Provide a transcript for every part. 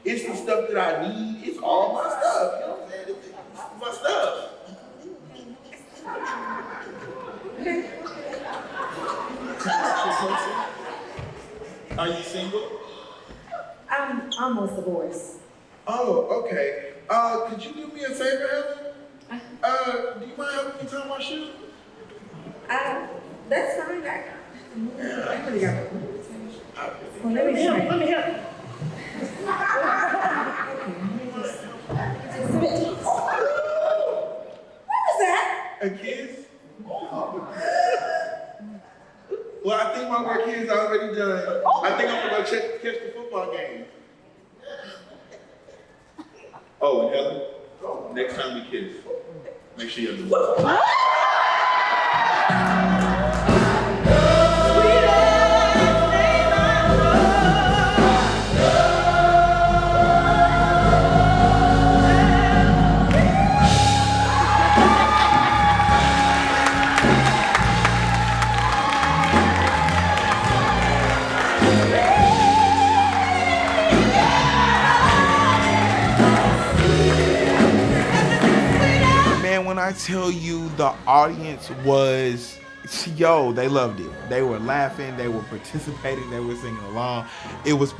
It's the stuff that I need. It's all my stuff. You know what I'm saying? It's my stuff. Are you single? I'm almost divorced. Oh, okay. Could you do me a favor, Ellen? Do you mind helping me tie my shoe? That's fine. I really got it. Well, Let me help. What was that? A kiss? Well, I think my work here is already done. I think I'm gonna go catch the football game. Oh, and Helen, next time we kiss, make sure you understand. When I tell you the audience was, they loved it. They were laughing, they were participating, they were singing along. It was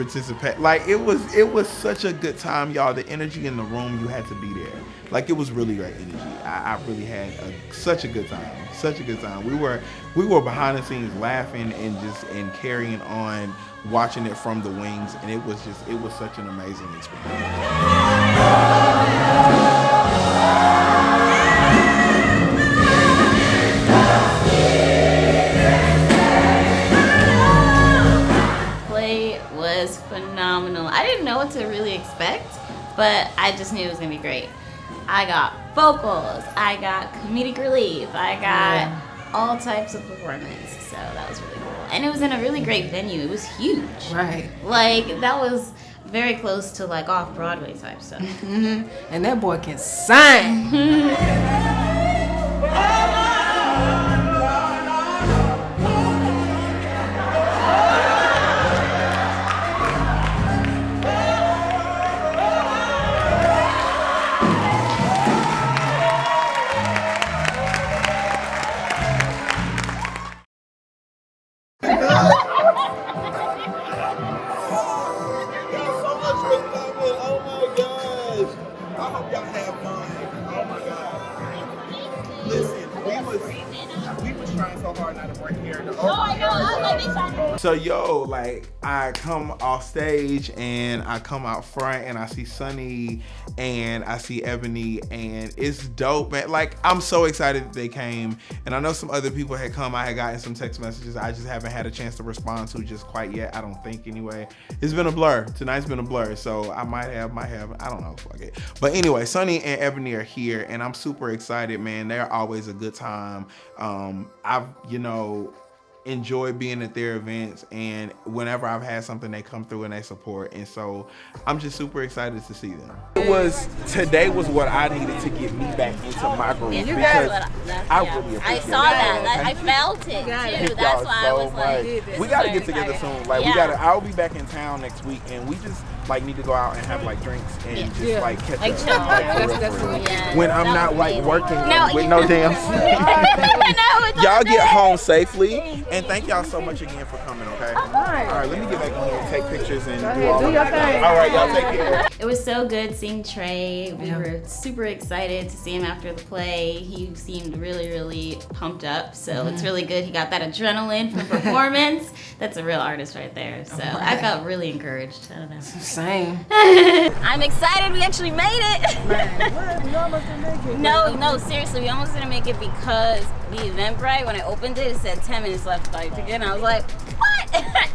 it was such a good time, y'all. The energy in the room, you had to be there. Like, it was really great energy. I really had such a good time. Such a good time. We were behind the scenes laughing and carrying on, watching it from the wings, and it was such an amazing experience. Phenomenal. I didn't know what to really expect, but I just knew it was gonna be great. I got vocals, I got comedic relief, I got all types of performance, so that was really cool. And it was in a really great venue. It was huge. Right. Like, that was very close to like off-Broadway type stuff. Mm-hmm. And that boy can sing. So like, I come off stage and I come out front and I see Sunny and I see Ebony, and it's dope, man. Like, I'm so excited that they came, and I know some other people had come. I had gotten some text messages I just haven't had a chance to respond to just quite yet. I don't think, anyway. It's been a blur. Tonight's been a blur, so I might have, I don't know, fuck it. But anyway, Sunny and Ebony are here, and I'm super excited, man. They're always a good time. I've, enjoy being at their events, and whenever I've had something, they come through and they support, and so I'm just super excited to see them. Today was what I needed to get me back into my groove, because I really appreciate I saw that. I felt it too. That's why I was like, we gotta get together soon. Like, I'll be back in town next week, and we just like need to go out and have like drinks and just like catch up. Like, when I'm not like working with no damn y'all get home safely, and thank y'all so much again for coming. Okay, all right, let me get back in here and take pictures and do all your thing. All right, y'all take care. It was so good seeing Trey. We were super excited to see him after the play. He seemed really, really pumped up, so it's really good. He got that adrenaline from performance. That's a real artist right there. So I felt really encouraged. I don't know. Same. I'm excited we actually made it. Man, we almost didn't make it. No, seriously, we almost didn't make it because the Eventbrite, when I opened it, it said 10 minutes left by ticket, and I was like, what?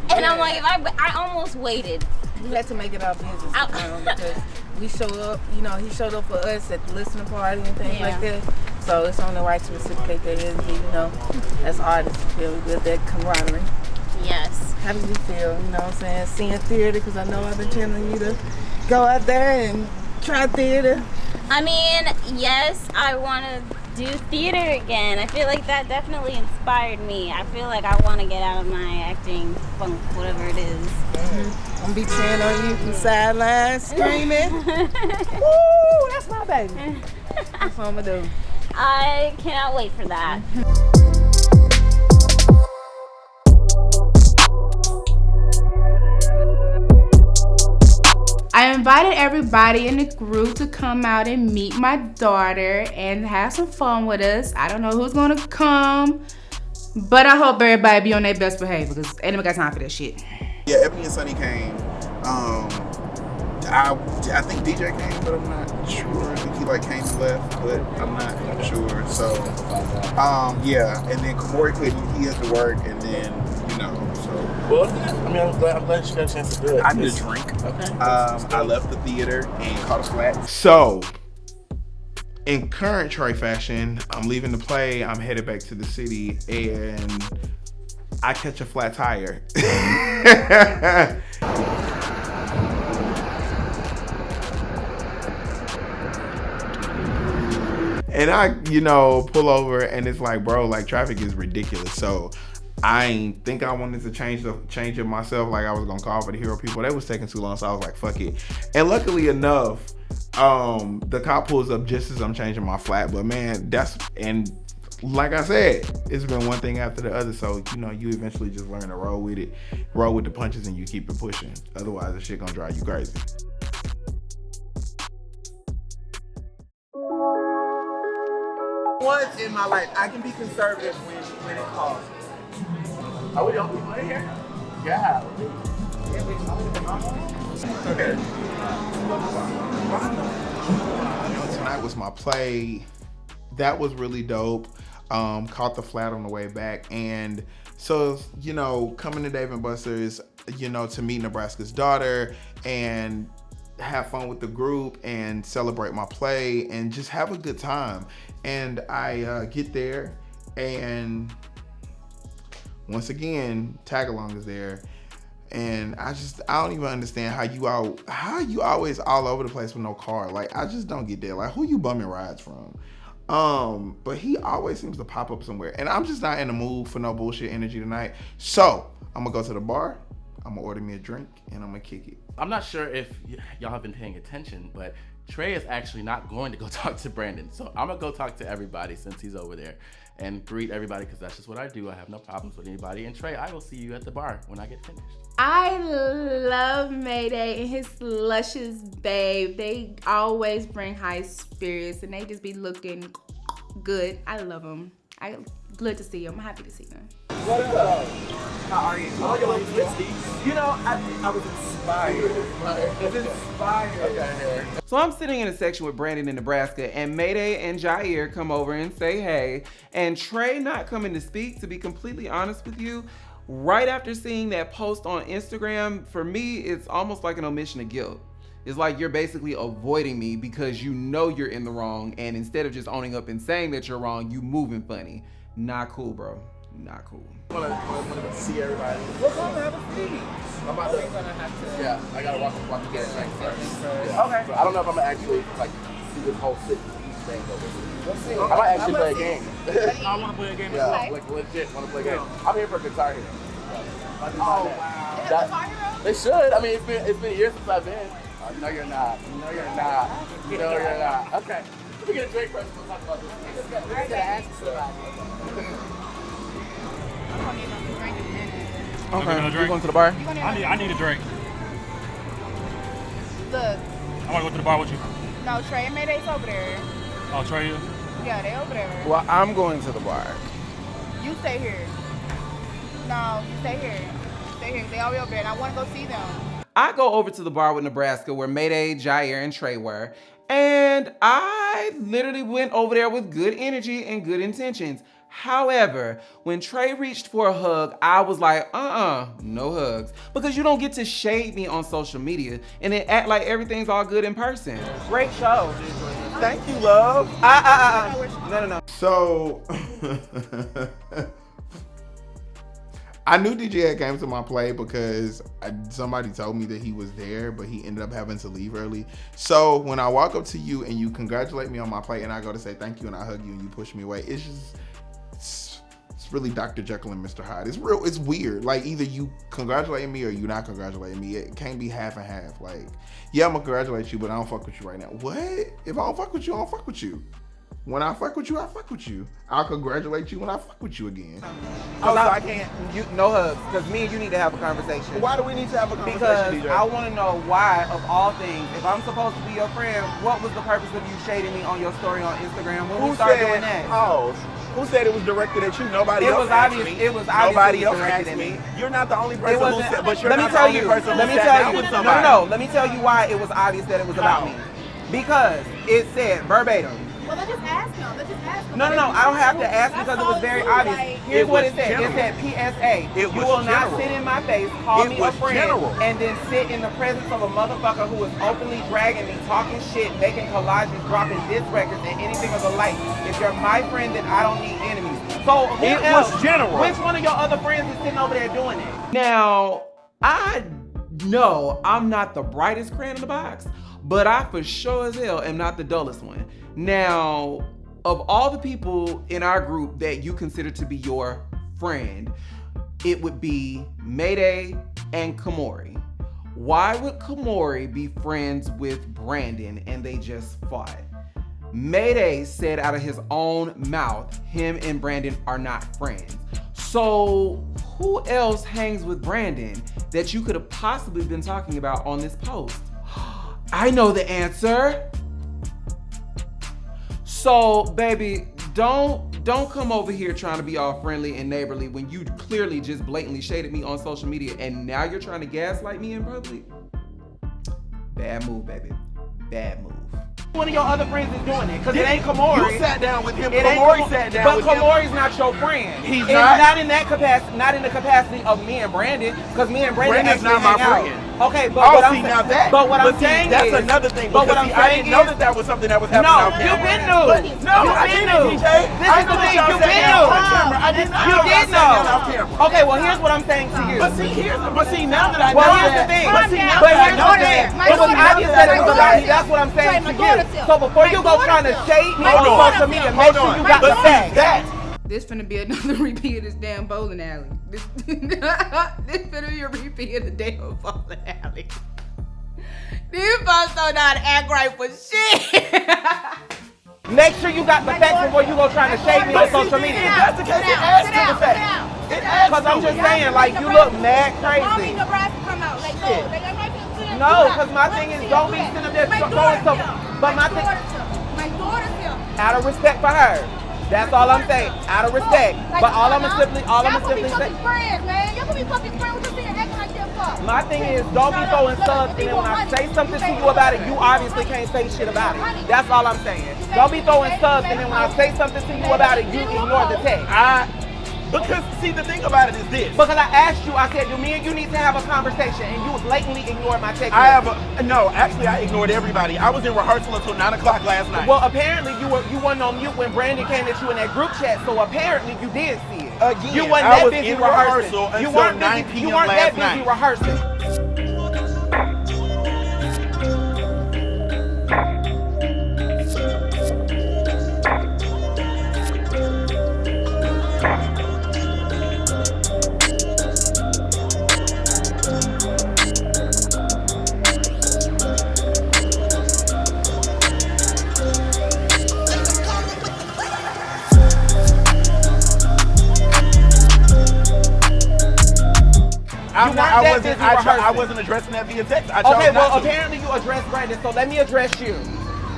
And I'm like, I almost waited. We had to make it our business because we showed up, he showed up for us at the listening party and things like that. So it's only right to reciprocate that energy, as artists, feel we build that camaraderie. Yes. How did you feel, what I'm saying, seeing theater? Because I know I've been telling you to go out there and try theater. I mean, yes, I want to do theater again. I feel like that definitely inspired me. I feel like I want to get out of my acting funk, whatever it is. I'm gonna be cheering on you from sidelines, screaming. Woo, that's my baby. That's what I'm gonna do. I cannot wait for that. I invited everybody in the group to come out and meet my daughter and have some fun with us. I don't know who's gonna come, but I hope everybody be on their best behavior because ain't nobody got time for that shit. Yeah, Ebony and Sunny came. I think DJ came, but I'm not sure. I think he like came and left, but I'm not sure. So, yeah. And then Kamori couldn't. He had to work, and then so. Well, I mean, I'm glad you got a chance to do it. I did a drink. Okay. I left the theater and caught a flat. So, in current Trey fashion, I'm leaving the play. I'm headed back to the city, and I catch a flat tire. And I, pull over, and it's like, bro, like traffic is ridiculous. So I ain't think I wanted to change it myself. Like I was gonna call for the hero people. That was taking too long, so I was like, fuck it. And luckily enough, the cop pulls up just as I'm changing my flat. But man, and like I said, it's been one thing after the other. So you eventually just learn to roll with it, roll with the punches, and you keep it pushing. Otherwise, the shit gonna drive you crazy. Once in my life, I can be conservative when it calls. Are we the only people in here? Yeah. Okay. Tonight was my play. That was really dope. Caught the flat on the way back. And so, coming to Dave & Buster's, to meet Nebraska's daughter and have fun with the group and celebrate my play and just have a good time. And I get there, and once again, Tagalong is there. And I don't even understand how you always all over the place with no car. Like, I just don't get that. Like, who you bumming rides from? But he always seems to pop up somewhere. And I'm just not in the mood for no bullshit energy tonight. So I'm gonna go to the bar, I'm gonna order me a drink, and I'm gonna kick it. I'm not sure if y'all have been paying attention, but Trey is actually not going to go talk to Brandon. So I'm gonna go talk to everybody since he's over there and greet everybody, because that's just what I do. I have no problems with anybody. And Trey, I will see you at the bar when I get finished. I love Mayday and his luscious babe. They always bring high spirits and they just be looking good. I love them. Glad to see them. I'm happy to see them. What up? How are you? Oh, you're like twisties. I was inspired. Okay. So I'm sitting in a section with Brandon in Nebraska, and Mayday and Jair come over and say hey. And Trey not coming to speak, to be completely honest with you, right after seeing that post on Instagram, for me, it's almost like an omission of guilt. It's like you're basically avoiding me because you know you're in the wrong, and instead of just owning up and saying that you're wrong, you moving funny. Not cool, bro. Not cool. I want to see everybody. We're gonna have a feed. I'm about to. We're gonna have to. Yeah, I gotta walk to get it first. Yeah. Okay. So I don't know if I'm gonna actually do this whole sit thing over. We'll see. I might actually play a game. I want to play a game. Yeah, like legit want to play a game. I'm here for Guitar Hero. Oh wow. They should. I mean, it's been years since I've been. No, you're not. No, you're not. No, you're not. Okay. We get a drink first. We'll talk about this. I gotta ask somebody. Okay, you going to the bar? I need a drink. Look, I want to go to the bar with you. no, Trey and Mayday's over there. I'll try you. Yeah, they over there. Well, I'm going to the bar. You stay here. No, you stay here. Stay here. They already over there, and I want to go see them. I go over to the bar with Nebraska where Mayday, Jair, and Trey were, and I literally went over there with good energy and good intentions. However, when Trey reached for a hug, I was like, no hugs. Because you don't get to shade me on social media and then act like everything's all good in person. Great show. Thank you, love. No. So I knew DJ had came to my play because somebody told me that he was there, but he ended up having to leave early. So when I walk up to you and you congratulate me on my play and I go to say thank you and I hug you and you push me away, it's just, it's really Dr. Jekyll and Mr. Hyde. It's weird. Like either you congratulating me or you not congratulating me. It can't be half and half. Like, yeah, I'm gonna congratulate you, but I don't fuck with you right now. What? If I don't fuck with you, I don't fuck with you. When I fuck with you, I fuck with you. I'll congratulate you when I fuck with you again. Oh, so I can't. No hugs, because me and you need to have a conversation. Why do we need to have a conversation, Because DJ? I want to know why, of all things, if I'm supposed to be your friend, what was the purpose of you shading me on your story on Instagram when we started doing that? Pause. Who said it was directed at you? Nobody It else was asked obvious. me. It was obvious. Nobody it else was directed asked at me. me. You're not the only It person who wasn't. said, but you're Let me not tell the only you. person Let who me sat tell down you. with somebody. No. Let me tell you why it was obvious that it was about me. Because it said verbatim. Well, let's just ask him. Let's just ask him. No. I don't have to ask because it was very obvious. Here's what it said. general. It said PSA. It You was will not general. sit in my face, call It me a was friend, general. and then sit in the presence of a motherfucker who is openly dragging me, talking shit, making collages, dropping diss records, and anything of the like. If you're my friend, then I don't need enemies. So who It else? was general. Which one of your other friends is sitting over there doing it? Now, I know I'm not the brightest crayon in the box, but I for sure as hell am not the dullest one. Now, of all the people in our group that you consider to be your friend, it would be Mayday and Kamori. Why would Kamori be friends with Brandon and they just fought? Mayday said out of his own mouth, him and Brandon are not friends. So who else hangs with Brandon that you could have possibly been talking about on this post? I know the answer. So, baby, don't come over here trying to be all friendly and neighborly when you clearly just blatantly shaded me on social media and now you're trying to gaslight me in public. Bad move, baby. Bad move. One of your other friends is doing it, because it ain't Kamori. You sat down with him. It ain't Kamori sat down with him. But Kamori's not your friend. He's It's not? in that capacity, not in the capacity of me and Brandon, because me and Brandon Brandon's actually not my hang out. friend. Okay, but Oh, what I'm see, saying, now that. but what I'm see, saying that's is, another thing. But what because, I'm see, I saying didn't know is, that was something that was happening no, off camera. you've been new. No, I didn't, DJ. This is the thing, you've been new. I did not You know did I sat down off know. camera. Okay, well here's what I'm saying to you. But see, now that I Well, know here's the that, thing. but see, now But that I here's know the thing. that, It was obvious that it was about me. That's what I'm saying my to daughter you. self. So before you go My trying to daughter shade me Hold on on. social media, make Hold sure on. you got But the see, facts. that. This finna be another repeat of this damn bowling alley. This finna be a repeat of the damn bowling alley. These folks don't know how to act right for shit. Make sure you got the facts before you go trying to shade me on social If media. that's the case, it adds to the fact. It adds Because I'm to just it. saying, like, you look mad Mommy crazy. Nebraska come out. Like, Shit. no. Like, I'm not gonna do that. No, because my thing is, don't be sitting up there My throwing daughter's stuff. here. But my thing, My daughter's here. out of respect for her. That's all I'm saying. Out of respect. But all I'm simply Y'all say. be friends, man. Y'all can be fucking friends. What you sitting acting like that for? My thing is, don't be throwing subs, and then when I say something to you about it, you obviously can't say shit about it. That's all I'm saying. Don't be throwing subs, and then when I say something to you about it, you ignore the text. Because, see, the thing about it is this. Because I asked you, I said, do me and you need to have a conversation, and you blatantly ignored my text. No, actually, I ignored everybody. I was in rehearsal until 9 o'clock last night. Well, apparently you weren't on mute when Brandon came at you in that group chat, so apparently you did see it. Again, You wasn't I that was busy in rehearsing. rehearsal You until weren't 9 busy, p.m. you weren't that last busy night. rehearsing. I wasn't addressing that via text. I chose Okay, well, not to. apparently you addressed Brandon, so let me address you.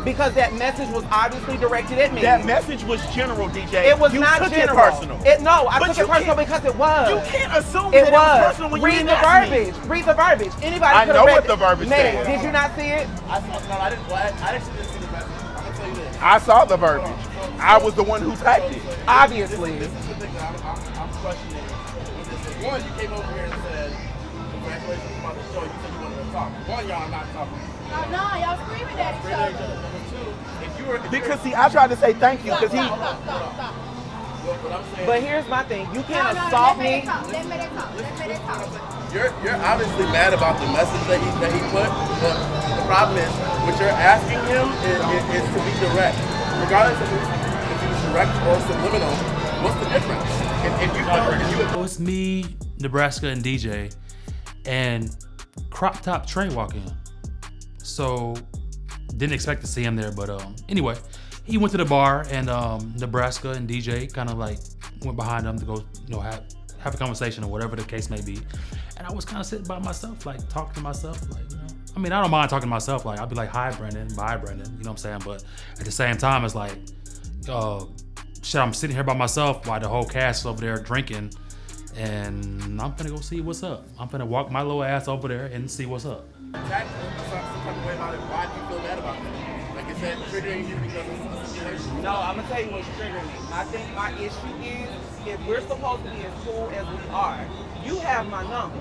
Because that message was obviously directed at me. That message was general, DJ. It was you not took general. it personal. No, I But took you it personal can't- because it was. You can't assume It that was. it was personal when you Read didn't the ask me. verbiage. Read the verbiage. Anybody I could know have read what the verbiage Mayday, said. did you not see it? I actually didn't see the message. I'm gonna tell you this. I saw the verbiage. I was the one who typed it. Obviously. This is the thing that I'm questioning. One, you came over here and said, congratulations on the show. You said you wanted to talk. One, y'all not talking. No, y'all screaming at each other. Number two, if you were... Because see, I tried to say thank you because he. Stop. What I'm saying. But here's my thing. You can't No, assault let me. talk. Let talk. Let talk. You're obviously mad about the message that he put, but the problem is what you're asking him is to be direct. Regardless if he's direct or subliminal, what's the difference? If you don't, It's me, Nebraska, and DJ, and Crop Top Trey walk in. So didn't expect to see him there, but anyway, he went to the bar, and Nebraska and DJ kind of like went behind him to go, have a conversation or whatever the case may be. And I was kind of sitting by myself, like talking to myself, like, I mean, I don't mind talking to myself. Like, I'll be like, hi, Brendan, bye, Brendan. You know what I'm saying? But at the same time, it's like, shit, I'm sitting here by myself while the whole cast is over there drinking, and I'm finna go see what's up. I'm finna walk my little ass over there and see what's up. attack some type of way about it. Why do you feel bad about that? Like, is that triggering you because of the situation? No, I'm gonna tell you what's triggering me. I think my issue is if we're supposed to be as cool as we are, you have my number.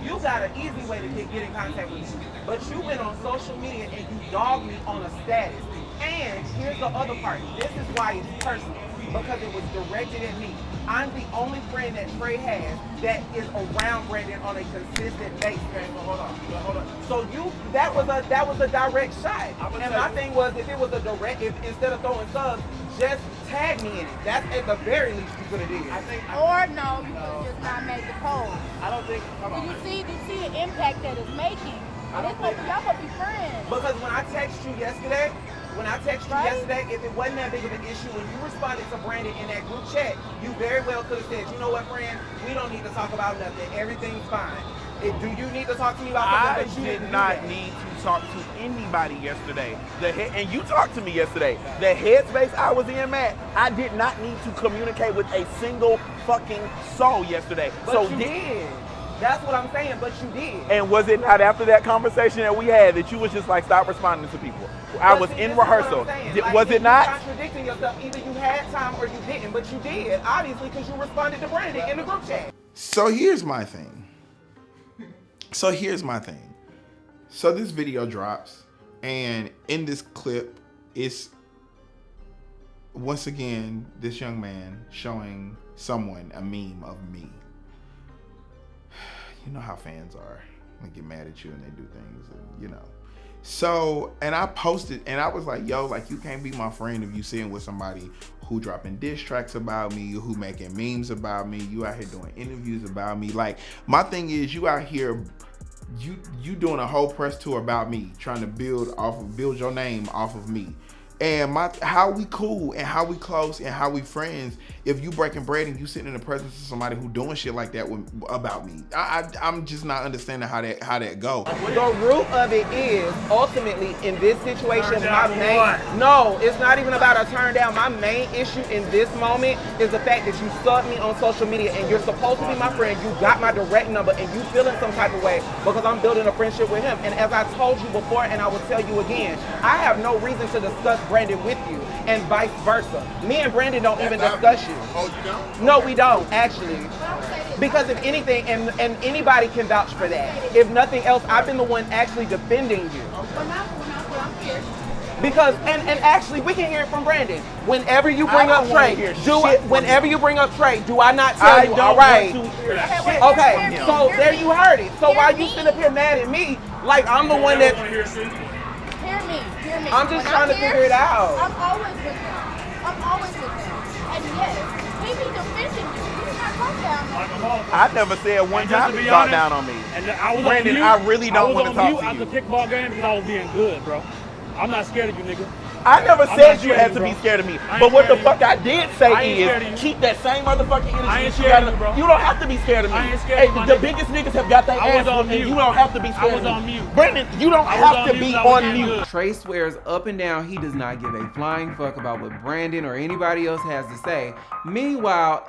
You got an easy way to get in contact with me. But you went on social media and you dogged me on a status. And here's the other part. This is why it's personal. Because it was directed at me. I'm the only friend that Trey has that is around Brandon on a consistent basis. Okay, so hold on. So that was a direct shot. And my thing was, if it was a direct, instead of throwing subs, just tag me in it. That's at the very least you could have did. Or no, you could have just not made the poll. I don't think. Do you see the impact that it's making? Y'all supposed to be friends. Because when I texted you yesterday, if it wasn't that big of an issue, when you responded to Brandon in that group chat, you very well could have said, you know what, friend, we don't need to talk about nothing. Everything's fine. Do you need to talk to me about something? I did not need to talk to anybody yesterday. And you talked to me yesterday. The headspace I was in, Matt, I did not need to communicate with a single fucking soul yesterday. But you did. That's what I'm saying, but you did. And was it not after that conversation that we had that you was just like, stop responding to people? I was in rehearsal. Was it not? You're contradicting yourself. Either you had time or you didn't, but you did, obviously, because you responded to Brandon in the group chat. So here's my thing. So this video drops, and in this clip, it's once again this young man showing someone a meme of me. You know how fans are. They get mad at you and they do things, and So, and I posted, and I was like, yo, like, you can't be my friend if you sitting with somebody who dropping diss tracks about me, who making memes about me, you out here doing interviews about me. Like, my thing is, you out here, you doing a whole press tour about me, trying to build your name off of me. And how we cool and how we close and how we friends if you breaking bread and you sitting in the presence of somebody who doing shit like that about me. I'm just not understanding how that go. The root of it is ultimately in this situation, no, it's not even about a turn down. My main issue in this moment is the fact that you subbed me on social media and you're supposed to be my friend. You got my direct number and you feeling some type of way because I'm building a friendship with him. And as I told you before, and I will tell you again, I have no reason to discuss Brandon with you and vice versa. Me and Brandon don't even discuss you. Oh, you don't? No, we don't, actually. Because if anything, and anybody can vouch for that. If nothing else, I've been the one actually defending you. Because, and actually, we can hear it from Brandon. Whenever you bring up Trey, do I not tell you, all right? Okay, so there you heard it. So why you sit up here mad at me like I'm the one that... Hear me. I'm just trying to figure it out. I'm always with him. And yes, he be defending you. He's not talking down. I never said one time to talk down on me. And I was Brandon, I really don't want to talk to you. I was on mute at the kickball game because I was being good, bro. I'm not scared of you, nigga. I never said you had to be scared of me. But what the fuck I did say is keep that same motherfucking energy. I ain't scared of you, bro. You don't have to be scared of me. I ain't scared of you, the biggest niggas have got their ass on me. You don't have to be scared of me. I was on mute. Brandon, you don't have to be on mute. Trey swears up and down he does not give a flying fuck about what Brandon or anybody else has to say. Meanwhile,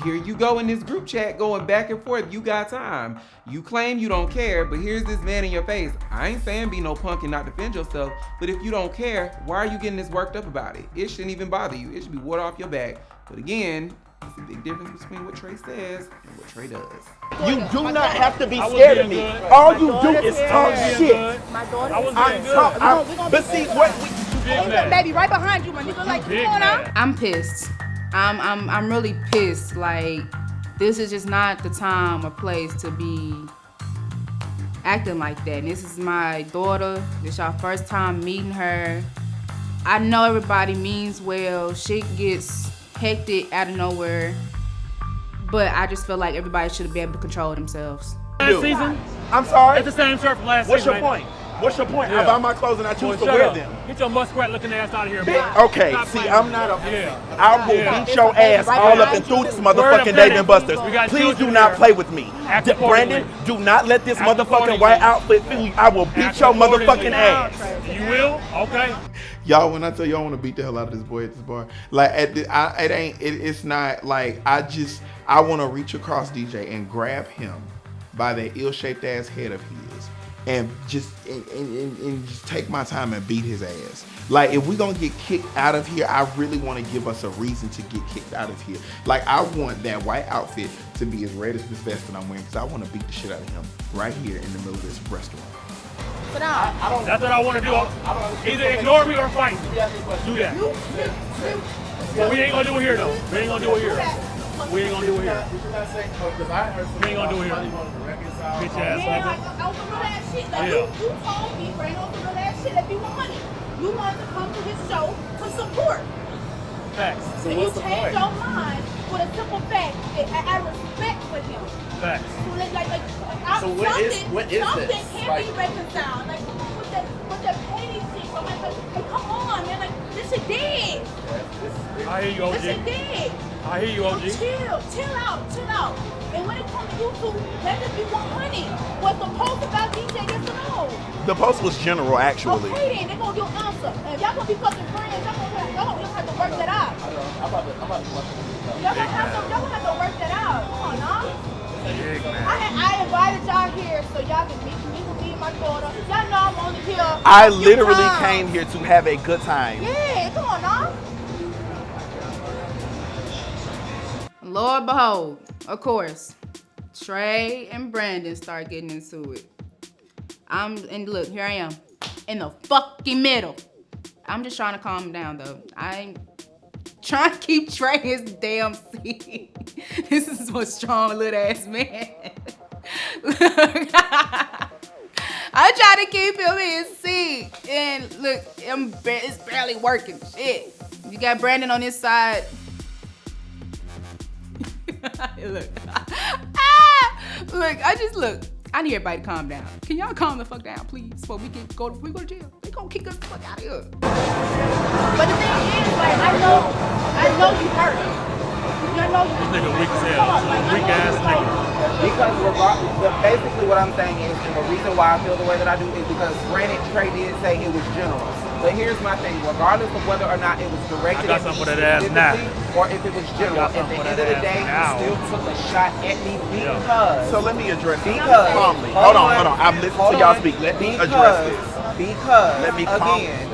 here you go in this group chat going back and forth. You got time. You claim you don't care, but here's this man in your face. I ain't saying be no punk and not defend yourself, but if you don't care, why are you getting this worked up about it? It shouldn't even bother you. It should be water off your back. But again, it's a big difference between what Trey says and what Trey does. You do not have to be scared of me. All you do is talk shit. My daughter But see, what baby, right behind you, my nigga. Like, come on out. I'm pissed. I'm really pissed. Like, this is just not the time or place to be acting like that. And this is my daughter. This y'all first time meeting her. I know everybody means well. Shit gets hectic out of nowhere. But I just feel like everybody should be able to control themselves. Last season? I'm sorry? It's the same shirt from last What's season. your point? What's your point? Yeah. I buy my clothes and I choose to Shut wear up. them. Get your muskrat looking ass out of here, bro. Okay, Stop see, playing I'm with not me. a. Yeah. I will Yeah. beat your ass all up and through this motherfucking Dave and Buster's. We got Please do children not here. play with me. Act accordingly. Brandon, do not let this Act motherfucking accordingly. white outfit fool you. I will beat Act your accordingly. motherfucking ass. You will? Okay. Y'all, when I tell you I want to beat the hell out of this boy at this bar, like it's not like I want to reach across DJ and grab him by that ill-shaped ass head of his and just take my time and beat his ass. Like, if we gonna get kicked out of here, I really want to give us a reason to get kicked out of here. Like, I want that white outfit to be as red as this vest that I'm wearing, because I want to beat the shit out of him right here in the middle of this restaurant. Sit down. That's what I want to do. Either ignore me or fight. Do that. But we ain't gonna do it here though. We ain't gonna do it here. We ain't gonna do it here. We ain't gonna do it here. Bitch ass Yeah, nigga. I was some real ass shit. Like, Yeah. you told me, Brandon, on some real ass shit that you want money. You wanted to come to his show to support. Facts. So you changed your mind with a simple fact that I respect for him. Facts. So what is something this? can't Like- be reconciled. Like, with the petty shit. So like, come on, man. Like, this shit dead. I hear you, This shit OG. dead. I hear you, OG. Chill out. And when it comes to you two, let it be 100. What's the post about DJ, yes or no? The post was general, actually. Okay then, they're gonna do an answer. And if y'all gonna be fucking friends, y'all gonna have to work that out. Y'all gonna have to work that out. Come on, nah. I invited y'all here so y'all can meet me and my daughter. Y'all know I'm only here. I a few literally times. came here to have a good time. Yeah, come on, nah. Lord behold, of course, Trey and Brandon start getting into it. And look, here I am, in the fucking middle. I'm just trying to calm him down though. I ain't trying to keep Trey in his damn seat. This is one strong little ass man. I try to keep him in his seat. And look, it's barely working. Shit. You got Brandon on this side. Look. Look, I need everybody to calm down. Can y'all calm the fuck down, please? Before we go to jail. They gonna kick us the fuck out of here. But the thing is, like, I know you hurt. I know you. This nigga weak as hell. Weak ass nigga. Because basically what I'm saying is, and the reason why I feel the way that I do is because granted Trey did say it was general. But here's my thing, regardless of whether or not it was directed I got at something me for that ass now. specifically, or if it was general, I got at the something end for of the that day, ass you now. still took a shot at me because... So let me address it Because... calmly. Hold on. I'm listening to y'all speak. Let me address this. Because, Let me calm. again,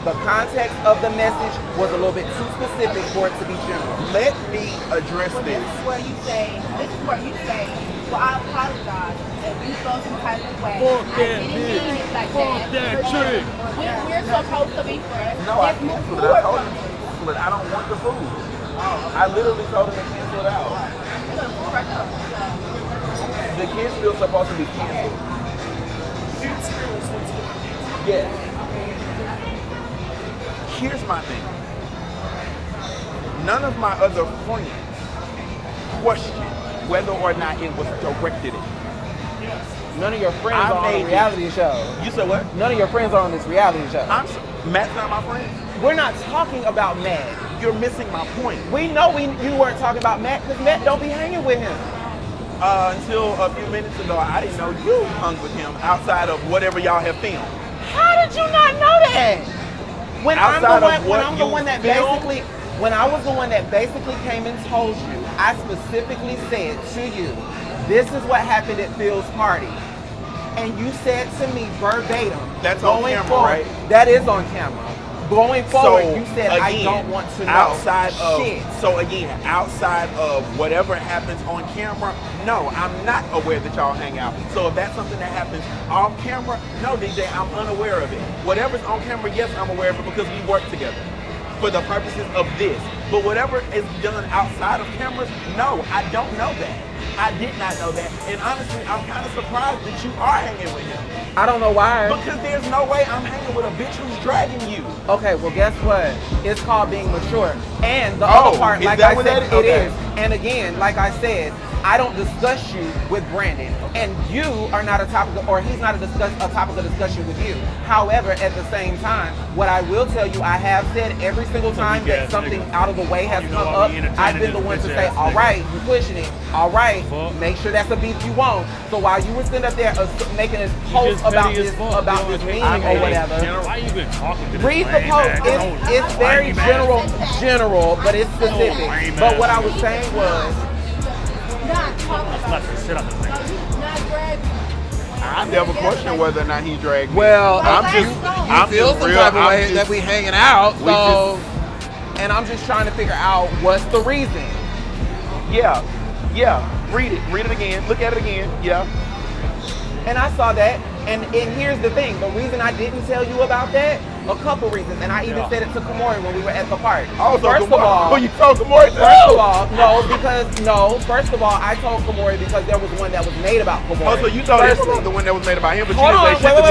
the context of the message was a little bit too specific for it to be general. Let me address This this. is where you say, well, I apologize. If you go some type of way, Fuck I that didn't bitch. mean it like Fuck that chick. We're supposed to be friends. No, I Let's move canceled it. forward I told from him it. to cancel it. I don't want the food. I literally told him to cancel it out. We're gonna move right up. The kid's still supposed to be canceled. Yes. Here's my thing. None of my other friends questioned whether or not it was directed at me. None of your friends I are on made a it. reality show. You said what? None of your friends are on this reality show. Matt's not my friend. We're not talking about Matt. You're missing my point. We know you weren't talking about Matt because Matt don't be hanging with him. Until a few minutes ago, I didn't know you hung with him outside of whatever y'all have filmed. How did you not know that? When Outside I'm the of one, when what I'm the you one that filmed? basically, when I was the one that basically came and told you, I specifically said to you, this is what happened at Phil's party. And you said to me verbatim, That's on going camera, forward, right? That is on camera. Going forward, So, you said I again, don't want to know outside shit. outside of whatever happens on camera, no, I'm not aware that y'all hang out. So if that's something that happens off camera, no, DJ, I'm unaware of it. Whatever's on camera, yes, I'm aware of it because we work together. for the purposes of this. But whatever is done outside of cameras, no, I don't know that. I did not know that. And honestly, I'm kind of surprised that you are hanging with him. I don't know why. Because there's no way I'm hanging with a bitch who's dragging you. Okay, well guess what? It's called being mature. And the other part, is like that I what said, that is? it Okay. is. And again, like I said, I don't discuss you with Brandon, and you are not a topic, or he's not a topic of discussion with you. However, at the same time, what I will tell you, I have said every single time that something out of the way has come up, I've been the one to say, all right, you're pushing it. All right, make sure that's a beef you want. So while you were sitting up there making this post about this meme or whatever, Why you been talking to this read the lame post. ass? It's very general, but it's specific. But what I was saying was, Not talking about Let's sit on this thing. not dragging. I never question whether or not he dragged me. well, I'm you just feel some real, type of I'm way just- that we hanging out, we so, and I'm just trying to figure out what's the reason. Yeah. Read it again. Look at it again. Yeah. And I saw that, and here's the thing, the reason I didn't tell you about that, a couple reasons, and I even said it to Kamori when we were at the park. Oh, so First of all, you told Kamori too? first of all, first of all, I told Kamori because there was one that was made about Kamori. Oh, so you told First- him the one that was made about him, but you Hold didn't on, say shit to me.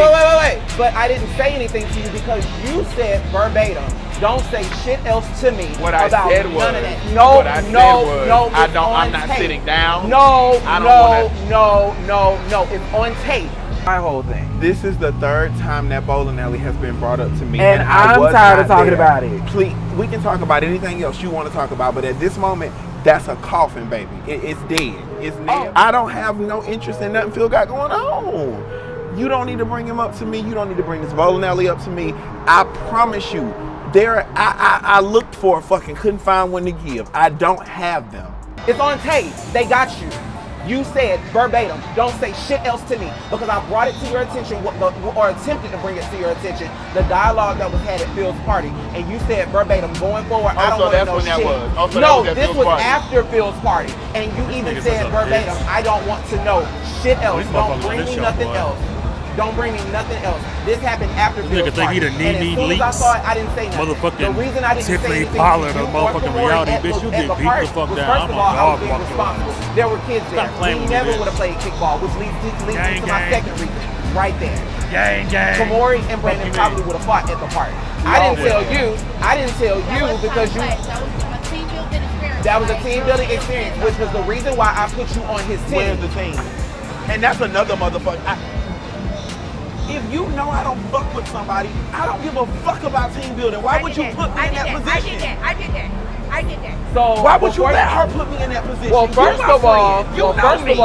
wait. But I didn't say anything to you because you said verbatim, don't say shit else to me What I about said none was, of that. No, what I said was, no, I it's don't, on I'm not tape. sitting down. No, I don't no, it's on tape. My whole thing. This is the third time that bowling alley has been brought up to me, And I I'm was tired not of talking there. about it. Please, we can talk about anything else you want to talk about, but at this moment, that's a coffin, baby. It's dead. It's dead. I don't have no interest in nothing Phil got going on. You don't need to bring him up to me. You don't need to bring this bowling alley up to me. I promise you, I looked for a fucking, couldn't find one to give. I don't have them. It's on tape. They got you. You said verbatim, don't say shit else to me because I brought it to your attention or attempted to bring it to your attention, the dialogue that was had at Phil's party, and you said verbatim, going forward, I don't so want to that's know when shit. that was. Oh, so that No, was at this Phil's was party. after Phil's party, and you even nigga's said such a verbatim, bitch. I don't want to know shit else. these Don't motherfuckers bring on this me show, nothing boy. else. Don't bring me nothing else. This happened after This Phil's nigga think party. he the And Nene as soon as I Leakes, saw it, I didn't say nothing. motherfucking The reason I didn't say Tiffany anything Pollard to you of or motherfucking Kamori reality, at bitch, the- you at get the beat park the fuck was, down. First I'm of a all, I dog was being walking responsible. There were kids there. Stop playing We with me, never bitch. would have played kickball, which leads me to Gang, my gang. second reason. Right there. Gang. Kamori and Brandon you probably mean? would have fought at the park. I didn't tell you because you. That was a team building experience, which was the reason why I put you on his team. Where's the team? And that's another motherfucker. If you know I don't fuck with somebody, I don't give a fuck about team building. Why would you put me in that position? I did that. So Why would you before let her put me in that position? Well, You're first my of all, friend. You know me.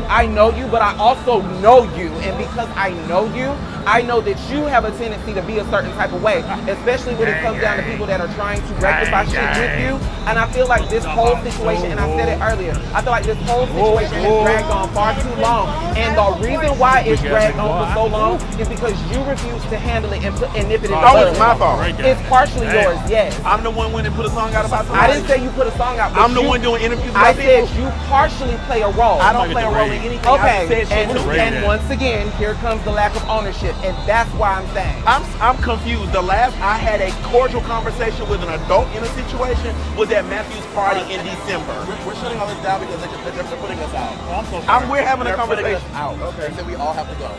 I know you, but I also know you, and because I know you, I know that you have a tendency to be a certain type of way, especially when it comes down to people that are trying to rectify shit with you. And I feel like this whole situation, and I said it earlier, I feel like this whole situation has dragged on far too long. And the reason why it's dragged on for so long is because you refuse to handle it and nip it in the Oh, bud. it's my fault. It's partially yours, yes. I'm the one when they put a song out about somebody. I didn't say you put a song out. but I'm the you- one doing interviews I about said people. you partially play a role. I don't play a role in anything. I Okay, said shit too. and once again, here comes the lack of ownership, and that's why I'm saying. I'm confused. The last I had a cordial conversation with an adult in a situation was at Matthew's party in December. We're shutting all this down because they're putting us out. We're having a They're putting conversation. us out. Okay. They said we all have to go.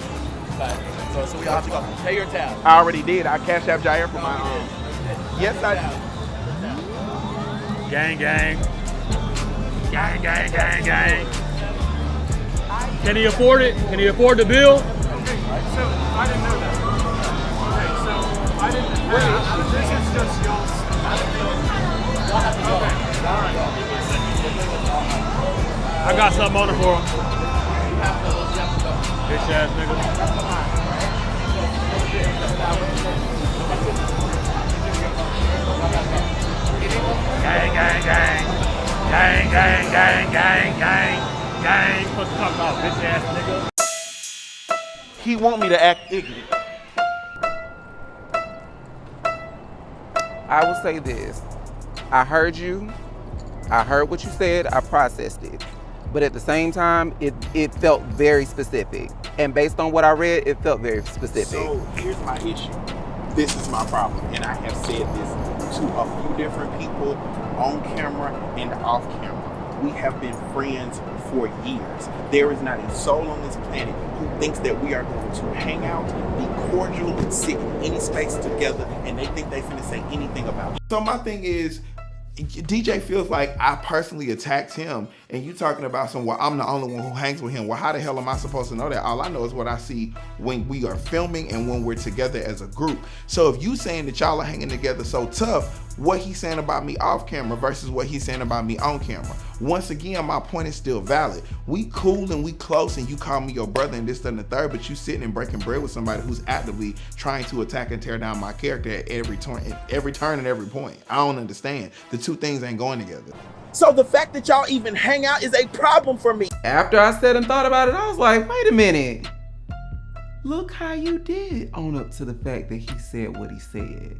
So we all have to go. Pay your tab. I already did. I cashed out Jair for my own. Yes, I did. Gang. Can he afford it? Can he afford the bill? So I didn't know that. Okay, so I didn't. This is just y'all's. Okay. All right. I got something on it for him. Bitch ass nigga. Gang. What the fuck about, bitch ass nigga? He want me to act ignorant. I will say this. I heard you. I heard what you said. I processed it. But at the same time, it felt very specific. And based on what I read, it felt very specific. So here's my issue. This is my problem, and I have said this to a few different people on camera and off camera. We have been friends for years. There is not a soul on this planet who thinks that we are going to hang out, be cordial, and sit in any space together, and they think they finna say anything about it. So my thing is, DJ feels like I personally attacked him, and you talking about well, I'm the only one who hangs with him. Well, how the hell am I supposed to know that? All I know is what I see when we are filming and when we're together as a group. So if you saying that y'all are hanging together so tough, what he's saying about me off camera versus what he's saying about me on camera. Once again, my point is still valid. We cool and we close, and you call me your brother and this, that, and the third, but you sitting and breaking bread with somebody who's actively trying to attack and tear down my character at every turn and every point. I don't understand. The two things ain't going together. So the fact that y'all even hang out is a problem for me. After I said and thought about it, I was like, wait a minute. Look how you did own up to the fact that he said what he said.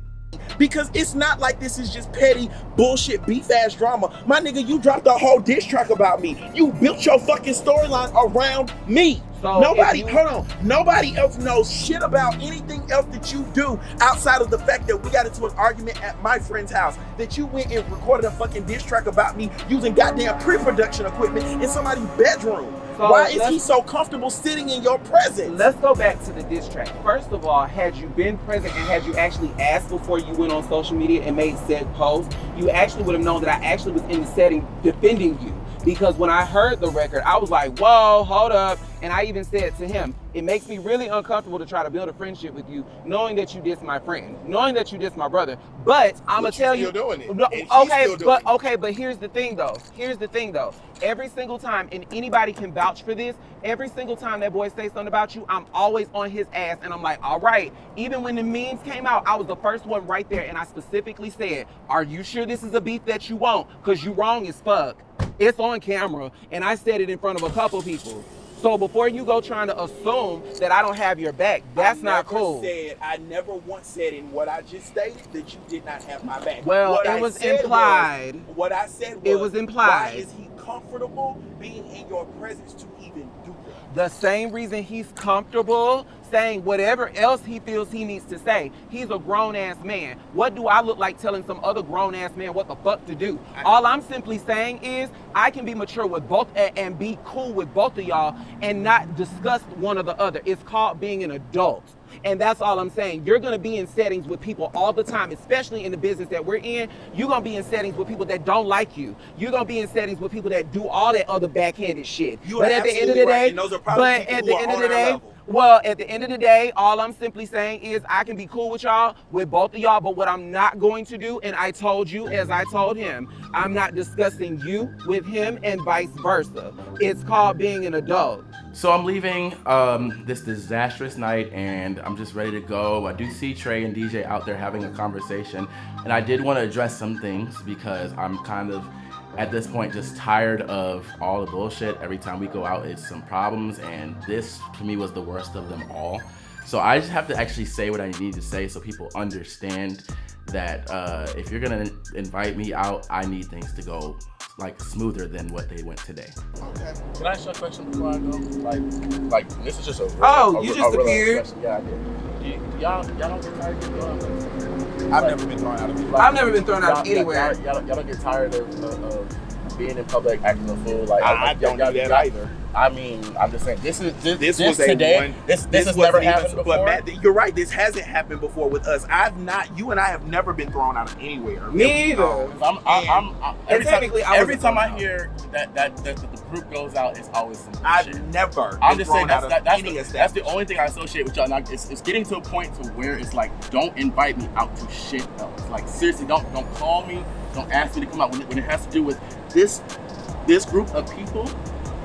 Because it's not like this is just petty bullshit beef ass drama. My nigga, you dropped a whole diss track about me. You built your fucking storyline around me. So nobody else knows shit about anything else that you do outside of the fact that we got into an argument at my friend's house, that you went and recorded a fucking diss track about me using goddamn pre-production equipment in somebody's bedroom. So why is he so comfortable sitting in your presence? Let's go back to the diss track. First of all, had you been present and had you actually asked before you went on social media and made said post, you actually would have known that I actually was in the setting defending you. Because when I heard the record, I was like, whoa, hold up. And I even said to him, it makes me really uncomfortable to try to build a friendship with you, knowing that you diss my friend, knowing that you diss my brother. But I'm gonna tell you, doing it. No, but here's the thing though. Every single time, and anybody can vouch for this, every single time that boy says something about you, I'm always on his ass, and I'm like, all right. Even when the memes came out, I was the first one right there, and I specifically said, are you sure this is a beef that you want? Because you wrong as fuck. It's on camera, and I said it in front of a couple people. So before you go trying to assume that I don't have your back, that's not cool. I never once said in what I just stated that you did not have my back. Well, what it was implied. What I said was, it was implied. Why is he comfortable being in your presence to even do that? The same reason he's comfortable saying whatever else he feels he needs to say. He's a grown-ass man. What do I look like telling some other grown-ass man what the fuck to do? All I'm simply saying is I can be mature with both and be cool with both of y'all and not discuss one or the other. It's called being an adult. And that's all I'm saying. You're going to be in settings with people all the time, especially in the business that we're in. You're going to be in settings with people that don't like you. You're going to be in settings with people that do all that other backhanded shit. But at the end of the day, at the end of the day, all I'm simply saying is I can be cool with y'all, with both of y'all, but what I'm not going to do, and I told you as I told him, I'm not discussing you with him and vice versa. It's called being an adult. So I'm leaving this disastrous night, and I'm just ready to go. I do see Trey and DJ out there having a conversation, and I did want to address some things because I'm kind of, at this point, just tired of all the bullshit. Every time we go out, it's some problems, and this, to me, was the worst of them all. So I just have to actually say what I need to say so people understand that if you're gonna invite me out, I need things to go like smoother than what they went today. Okay. Can I ask you a question before I go? Like this is just a you just appeared. Yeah, I did. Y'all don't get tired of going? I've never been thrown out of it. I've never been thrown out anywhere. Y'all don't get tired of being in public acting a fool? Like I don't do that either. I mean, I'm just saying, this was today. This has never happened before. But Matt, you're right. This hasn't happened before with us. You and I have never been thrown out of anywhere. Me either. Every time I hear that the group goes out, it's always some shit. I've never. I'm just saying that's the only thing I associate with y'all. Now, it's getting to a point to where it's like, don't invite me out to shit else. Like seriously, don't call me. Don't ask me to come out when it has to do with this group of people.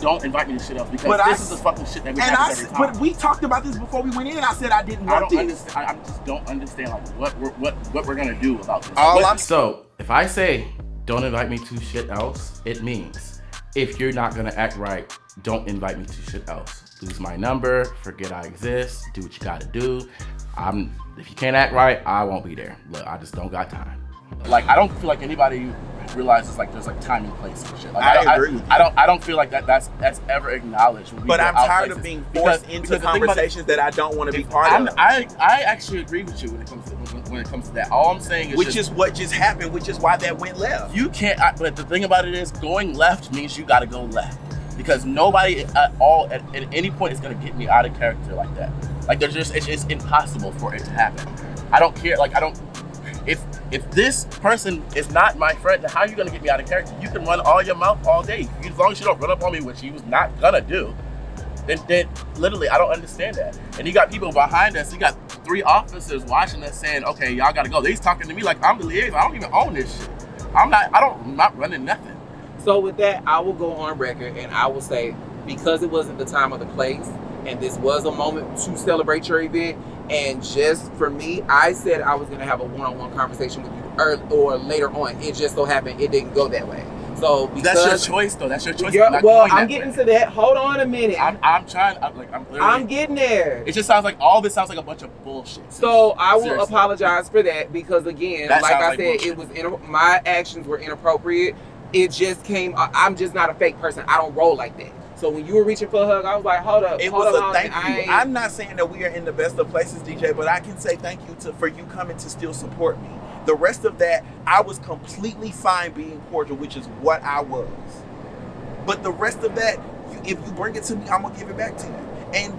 Don't invite me to shit else because this is the fucking shit that we have every time. But we talked about this before we went in. I said I didn't want this. I just don't understand like what we're gonna do about this. So if I say don't invite me to shit else, it means if you're not gonna act right, don't invite me to shit else. Lose my number, forget I exist, do what you gotta do. If you can't act right, I won't be there. Look, I just don't got time. Like I don't feel like anybody realize it's like there's like time and place and shit. Like, I agree with you. I don't feel like that's ever acknowledged. When we But go I'm out tired places. of being forced into the thing about it- conversations that I don't want to be part of. I actually agree with you when it comes to that. All I'm saying is Which is what just happened, which is why that went left. you can't. But the thing about it is, going left means you got to go left, because nobody at all at any point is gonna get me out of character like that. Like there's just it's impossible for it to happen. I don't care. Like I don't. If this person is not my friend, then how are you gonna get me out of character? You can run all your mouth all day, as long as you don't run up on me, which you was not gonna do. Then literally, I don't understand that. And you got people behind us. You got 3 officers watching us saying, "Okay, y'all gotta go." They's talking to me like I'm the liaison. I don't even own this shit. I'm not running nothing. So with that, I will go on record and I will say, because it wasn't the time or the place, and this was a moment to celebrate your event, and just for me, I said I was gonna have a one-on-one conversation with you early or later on. It just so happened it didn't go that way. So because That's your choice, though. That's your choice. Yeah, well, I'm getting to that. Hold on a minute. I'm trying. I'm getting there. It just sounds like all this sounds like a bunch of bullshit. So I will Seriously. apologize for that, because again, That like sounds I like said, bullshit. it was my actions were inappropriate. It just came. I'm just not a fake person. I don't roll like that. So when you were reaching for a hug, I was like, hold up. It hold was on, a thank you. ain't- I'm not saying that we are in the best of places, DJ, but I can say thank you for you coming to still support me. The rest of that, I was completely fine being cordial, which is what I was. But the rest of that, if you bring it to me, I'm going to give it back to you. And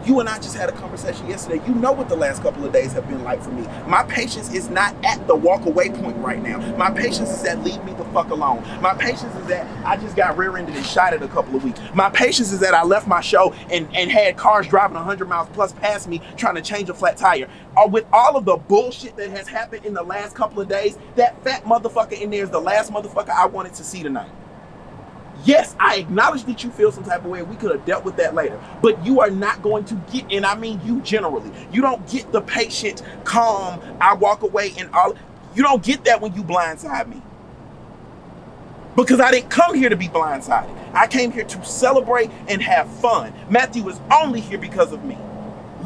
you and I just had a conversation yesterday. You know what the last couple of days have been like for me. My patience is not at the walk away point right now. My patience is at leave me the fuck alone. My patience is that I just got rear-ended and shot at a couple of weeks. My patience is that I left my show and had cars driving 100 miles plus past me trying to change a flat tire. With all of the bullshit that has happened in the last couple of days, that fat motherfucker in there is the last motherfucker I wanted to see tonight. Yes, I acknowledge that you feel some type of way. We could have dealt with that later. But you are not going to get, and I mean you generally, you don't get the patient, calm, I walk away and all. You don't get that when you blindside me. Because I didn't come here to be blindsided. I came here to celebrate and have fun. Matthew was only here because of me.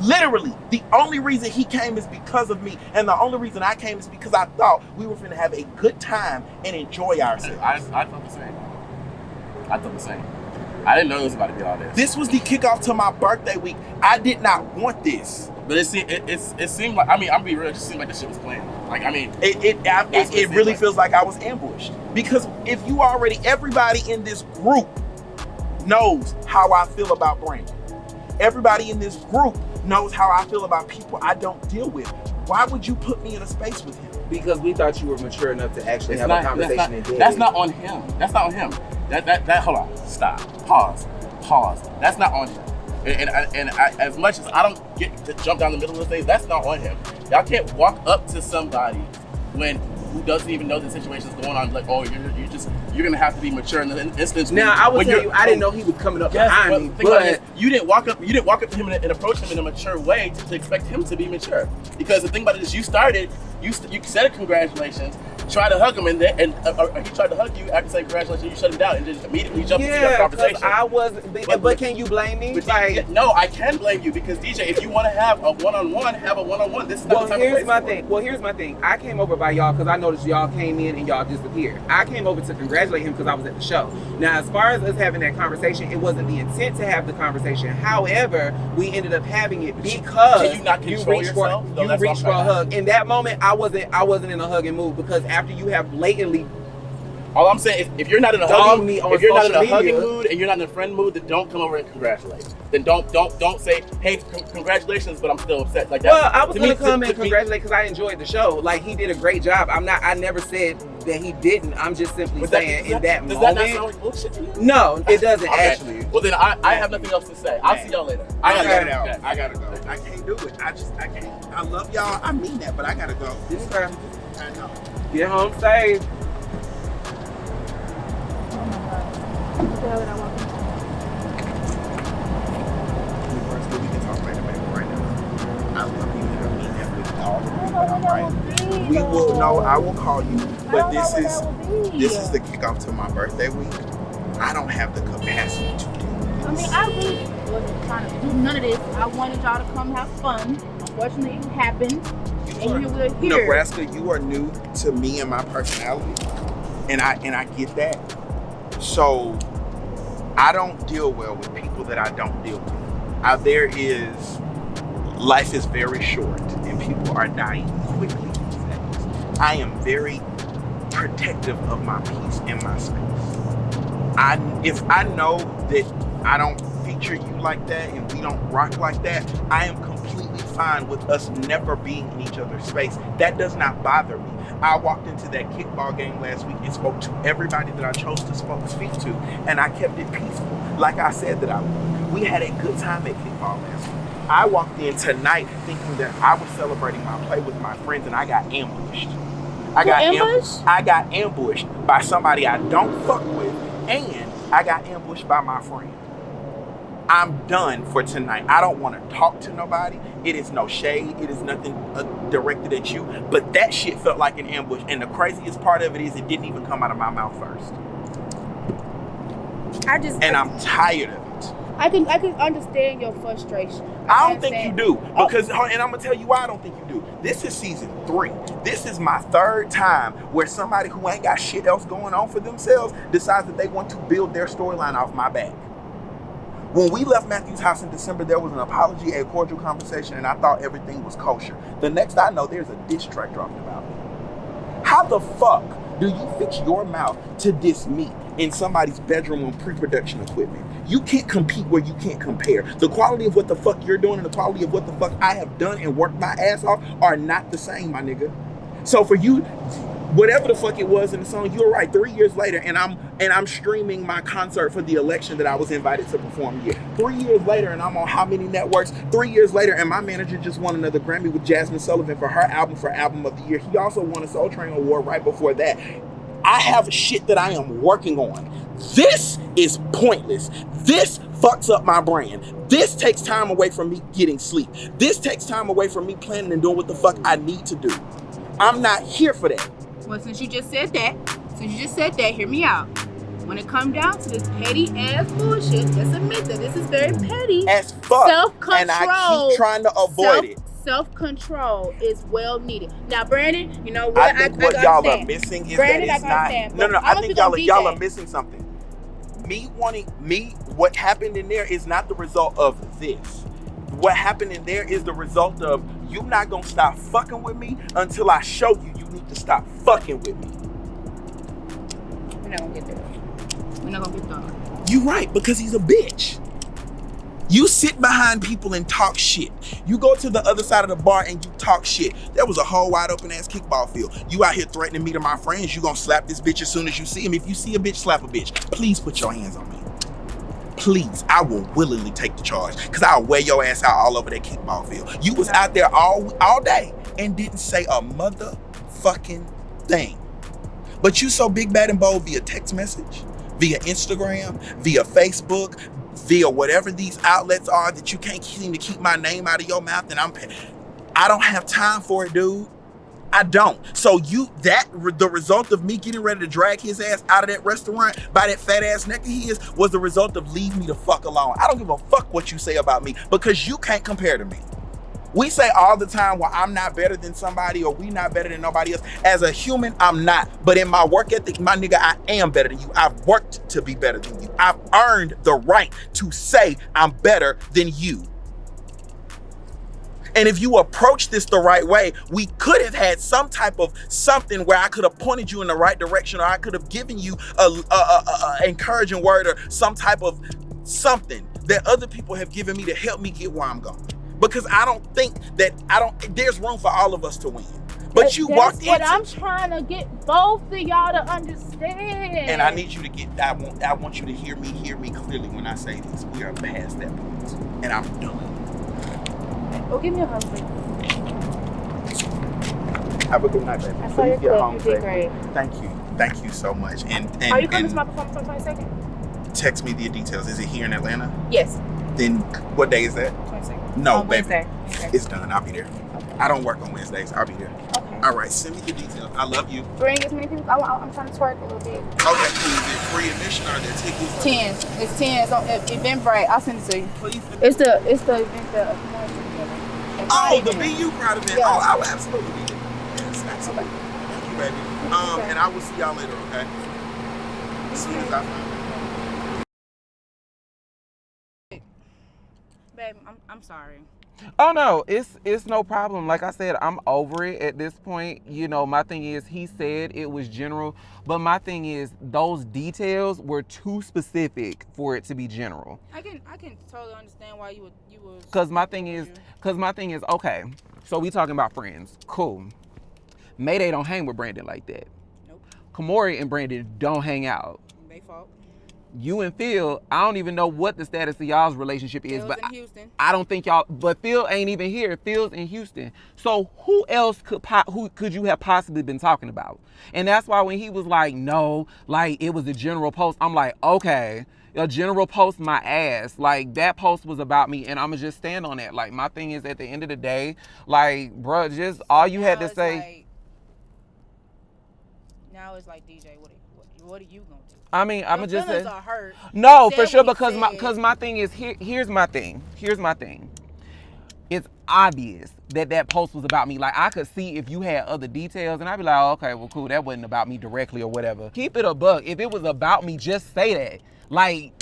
Literally, the only reason he came is because of me. And the only reason I came is because I thought we were finna have a good time and enjoy ourselves. I felt the same. I thought the same. I didn't know it was about to be all this. This was the kickoff to my birthday week. I did not want this. But it seemed like, I mean, I'm be real, it just seemed like the shit was planned. Like, I mean, It really feels like I was ambushed. Because if you already, everybody in this group knows how I feel about Brandon. Everybody in this group knows how I feel about people I don't deal with. Why would you put me in a space with him? Because we thought you were mature enough to actually have a conversation. That's not on him. That's not on him. That hold on, stop, pause. That's not on him. And as much as I don't get to jump down the middle of the thing, that's not on him. Y'all can't walk up to somebody who doesn't even know the situation's going on, like, oh, you're gonna have to be mature in the instance. Now I will tell you, I didn't know he was coming up behind me, but you didn't walk up to him and approach him in a mature way to expect him to be mature. Because the thing about it is, you said congratulations, tried to hug him, and he tried to hug you after saying congratulations. You shut him down and just immediately jumped into your conversation. I wasn't. But can you blame me? No, I can blame you, because DJ, if you want to have a one-on-one, have a one-on-one. This is not the type of place here's my thing. I came over by y'all because I noticed y'all came in and y'all disappeared. I came over to congratulate him because I was at the show. Now, as far as us having that conversation, it wasn't the intent to have the conversation. However, we ended up having it because Can you not control yourself? You reached for a hug. In that moment, I wasn't in a hugging mood, because after you have blatantly. All I'm saying is, if you're not in a hugging mood and you're not in a friend mood, then don't come over and congratulate. Then don't say, hey, congratulations, but I'm still upset. Like that. Well, I was gonna come and congratulate because I enjoyed the show. Like, he did a great job. I never said that he didn't. I'm just simply saying in that moment. Does that not sound like bullshit to you? No, it doesn't actually. Well, then I have nothing else to say. I'll see y'all later. I gotta go. I gotta go. I can't do it. I can't. I love y'all. I mean that, but I gotta go. Okay. I know. Get home safe. We can talk later, baby, right now. I love you, and I mean that with all the people, all right? We will know. I will call you, but this is the kickoff to my birthday week. I don't have the capacity to do this. I mean, I really wasn't trying to do none of this. I wanted y'all to come have fun. Unfortunately, it happened. And you will hear. Nebraska, you are new to me and my personality, and I get that. So I don't deal well with people that I don't deal with. Life is very short, and people are dying quickly these days. I am very protective of my peace and my space. If I know that I don't feature you like that and we don't rock like that, I am completely fine with us never being in each other's space. That does not bother me. I walked into that kickball game last week and spoke to everybody that I chose to speak to, and I kept it peaceful, like I said that I would. We had a good time at kickball last week. I walked in tonight thinking that I was celebrating my play with my friends, and I got ambushed. I got ambushed by somebody I don't fuck with, and I got ambushed by my friend. I'm done for tonight. I don't want to talk to nobody. It is no shade. It is nothing directed at you. But that shit felt like an ambush. And the craziest part of it is it didn't even come out of my mouth first. I'm tired of it. I can understand your frustration. I don't think you do. Because, and I'm going to tell you why I don't think you do. This is season 3. This is my 3rd time where somebody who ain't got shit else going on for themselves decides that they want to build their storyline off my back. When we left Matthew's house in December, there was an apology, a cordial conversation, and I thought everything was kosher. The next I know, there's a diss track dropped about me. How the fuck do you fix your mouth to diss me in somebody's bedroom on pre-production equipment? You can't compete where you can't compare. The quality of what the fuck you're doing and the quality of what the fuck I have done and worked my ass off are not the same, my nigga. So for you, whatever the fuck it was in the song, you're right. 3 years later, and I'm streaming my concert for the election that I was invited to perform here. 3 years later, and I'm on how many networks? 3 years later, and my manager just won another Grammy with Jasmine Sullivan for her album for Album of the Year. He also won a Soul Train Award right before that. I have shit that I am working on. This is pointless. This fucks up my brand. This takes time away from me getting sleep. This takes time away from me planning and doing what the fuck I need to do. I'm not here for that. Well, since you just said that, hear me out. When it comes down to this petty ass bullshit, just admit that this is very petty. As fuck. Self-control. And I keep trying to avoid it. Self-control is well needed. Now, Brandon, you know what? I think what y'all are missing is Brandon, that it's not. No, I think y'all are missing something. What happened in there is not the result of this. What happened in there is the result of you not gonna stop fucking with me until I show you need to stop fucking with me. We're not gonna get there. We're not gonna get there. You right, because he's a bitch. You sit behind people and talk shit. You go to the other side of the bar and you talk shit. There was a whole wide open ass kickball field. You out here threatening me to my friends. You gonna slap this bitch as soon as you see him. If you see a bitch, slap a bitch. Please put your hands on me. Please, I will willingly take the charge because I'll wear your ass out all over that kickball field. You was out there all day and didn't say a motherfucking thing. But you so big, bad, and bold via text message, via Instagram, via Facebook, via whatever these outlets are that you can't seem to keep my name out of your mouth, and I don't have time for it, dude. I don't. So the result of me getting ready to drag his ass out of that restaurant by that fat ass neck of his was the result of leave me the fuck alone. I don't give a fuck what you say about me because you can't compare to me. We say all the time, well, I'm not better than somebody or we not better than nobody else. As a human, I'm not. But in my work ethic, my nigga, I am better than you. I've worked to be better than you. I've earned the right to say I'm better than you. And if you approach this the right way, we could have had some type of something where I could have pointed you in the right direction, or I could have given you a encouraging word or some type of something that other people have given me to help me get where I'm going. Because there's room for all of us to win. But you walked into. That's what I'm trying to get both of y'all to understand. And I need you to get, I want you to hear me clearly when I say this. We are past that point. And I'm done. Oh, give me a hug, please. Have a good night, baby. I saw your clip. You did great. Thank you so much. And are you coming to my performance on 22nd? Text me the details. Is it here in Atlanta? Yes. Then what day is that? 22nd. No, baby. Wednesday. Okay. It's done. I'll be there. Okay. I don't work on Wednesdays. I'll be there. Okay. All right. Send me the details. I love you. Bring as many people. I'm trying to twerk a little bit. Okay, cool. Is it free admission or the tickets? 10. It's 10. It's on Eventbrite. I'll send it to you. Please. It's the event that. Oh, the BU part of it. Yeah. Oh, I would absolutely be there. Yes, absolutely. Thank you, baby. And I will see y'all later, okay? As soon as I find Babe, I'm sorry. Oh no, it's no problem. Like I said, I'm over it at this point. You know, my thing is he said it was general, but my thing is those details were too specific for it to be general. I can totally understand why you was. Cause my thing is okay. So we talking about friends, cool. Mayday don't hang with Brandon like that. Nope. Kamori and Brandon don't hang out. They fault. You and Phil, I don't even know what the status of y'all's relationship is, Phil's but in Houston. I don't think y'all. But Phil ain't even here. Phil's in Houston. So who else could you have possibly been talking about? And that's why when he was like, no, like it was a general post, I'm like, okay, a general post, my ass. Like that post was about me, and I'ma just stand on that. Like my thing is, at the end of the day, like, bruh, just all you had to say. Now it's like, DJ, what are you gonna do? I mean, I'm just say, are hurt. no, for sure, because my thing is here's my thing. It's obvious that post was about me. Like I could see if you had other details, and I'd be like, oh, okay, well, cool, that wasn't about me directly or whatever. Keep it a buck. If it was about me, just say that. Like,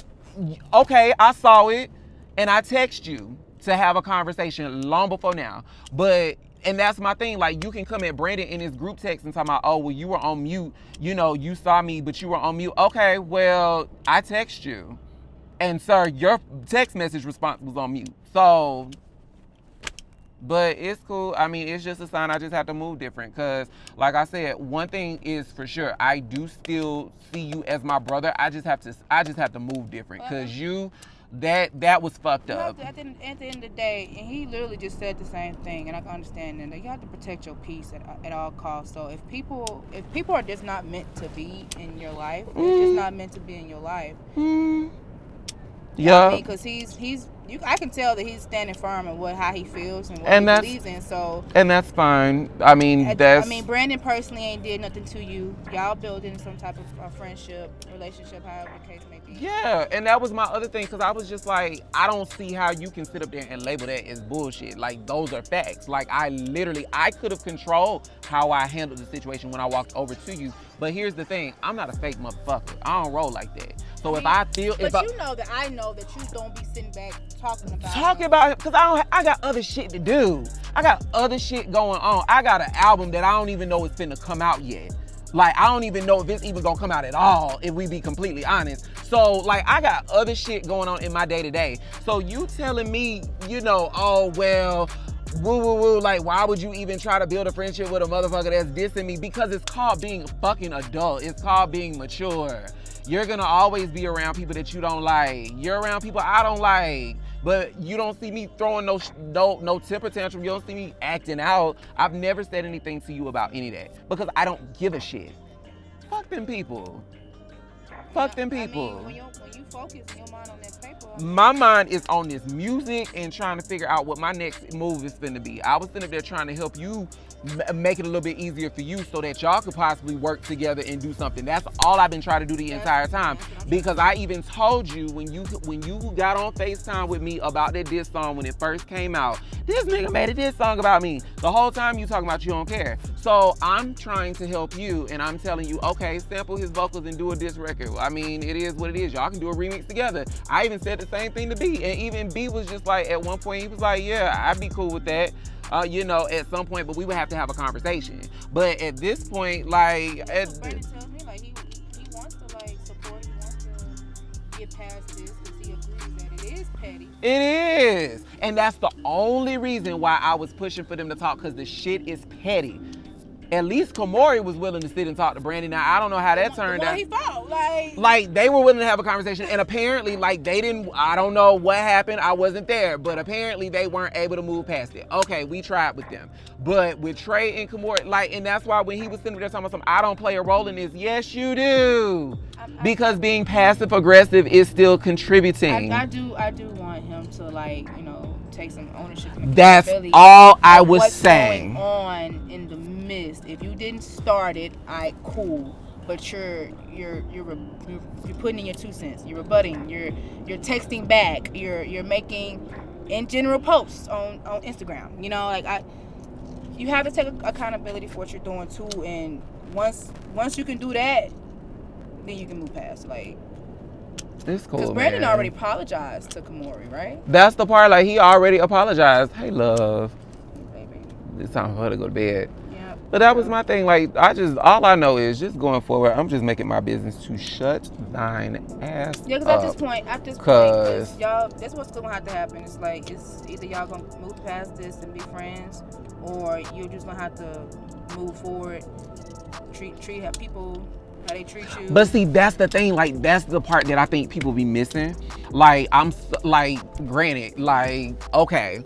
okay, I saw it, and I text you to have a conversation long before now, but. And that's my thing. Like, you can come at Brandon in his group text and talk about, oh, well, you were on mute. You know, you saw me, but you were on mute. Okay, well, I text you. And, sir, your text message response was on mute. So, but it's cool. I mean, it's just a sign I just have to move different. Because, like I said, one thing is for sure. I do still see you as my brother. I just have to move different. Because that was fucked up. At the end of the day, and he literally just said the same thing, and I can understand that you have to protect your peace at all costs. So if people are just not meant to be in your life, they're just not meant to be in your life. Yeah, I mean, because I can tell that he's standing firm in how he feels and what he believes in. So, and that's fine. I mean, Brandon personally ain't did nothing to you. Y'all building some type of friendship, relationship, however the case may be. Yeah, and that was my other thing, because I was just like, I don't see how you can sit up there and label that as bullshit. Like, those are facts. Like, I could have controlled how I handled the situation when I walked over to you. But here's the thing, I'm not a fake motherfucker. I don't roll like that. So you know that I know that you don't be sitting back talking about it, because I got other shit to do. I got other shit going on. I got an album that I don't even know is finna come out yet. Like, I don't even know if it's even gonna come out at all, if we be completely honest. So, like, I got other shit going on in my day-to-day. So you telling me, you know, oh, well, woo, like, why would you even try to build a friendship with a motherfucker that's dissing me? Because it's called being fucking adult. It's called being mature. You're gonna always be around people that you don't like. You're around people I don't like. But you don't see me throwing no temper tantrum. You don't see me acting out. I've never said anything to you about any of that because I don't give a shit. Fuck them people. Fuck them people. I mean, when you focus your mind on that paper. My mind is on this music and trying to figure out what my next move is finna be. I was sitting up there trying to help you make it a little bit easier for you so that y'all could possibly work together and do something. That's all I've been trying to do the entire time. Because I even told you when you got on FaceTime with me about that diss song when it first came out, this nigga made a diss song about me. The whole time you talking about you don't care. So I'm trying to help you and I'm telling you, okay, sample his vocals and do a diss record. I mean, it is what it is. Y'all can do a remix together. I even said the same thing to B, and even B was just like, at one point, he was like, yeah, I'd be cool with that. You know, at some point, but we would have to have a conversation. But at this point, like, Brandon tells me like he wants to like support, he wants to get past this because he agrees that it is petty. It is, and that's the only reason why I was pushing for them to talk, because the shit is petty. At least Kamori was willing to sit and talk to Brandon. Now, I don't know how that turned out. He fought, like, they were willing to have a conversation, and apparently, like, they didn't, I don't know what happened. I wasn't there, but apparently they weren't able to move past it. Okay, we tried with them. But with Trey and Kamori, like, and that's why when he was sitting there talking about something, I don't play a role in this. Yes, you do. Because being passive-aggressive is still contributing. I do want him to, like, you know, take some ownership. That's all I was saying. What's going on in the midst? If you didn't start it, cool. But you're putting in your 2 cents. You're rebutting. You're texting back. You're making in general posts on Instagram. You know, like you have to take accountability for what you're doing too. And once you can do that, then you can move past. Like, it's cool. Because Brandon man. already apologized to Kamori, right? That's the part. Like, he already apologized. Hey, love. It's time for her to go to bed. Yeah. But that was my thing. Like, all I know is just going forward, I'm just making my business to shut thine ass Yeah, because up. at this point, y'all, that's what's gonna have to happen. It's like, it's either y'all gonna move past this and be friends, or you're just gonna have to move forward, treat people how they treat you. But see, that's the thing. Like, that's the part that I think people be missing. Like, granted, like, okay,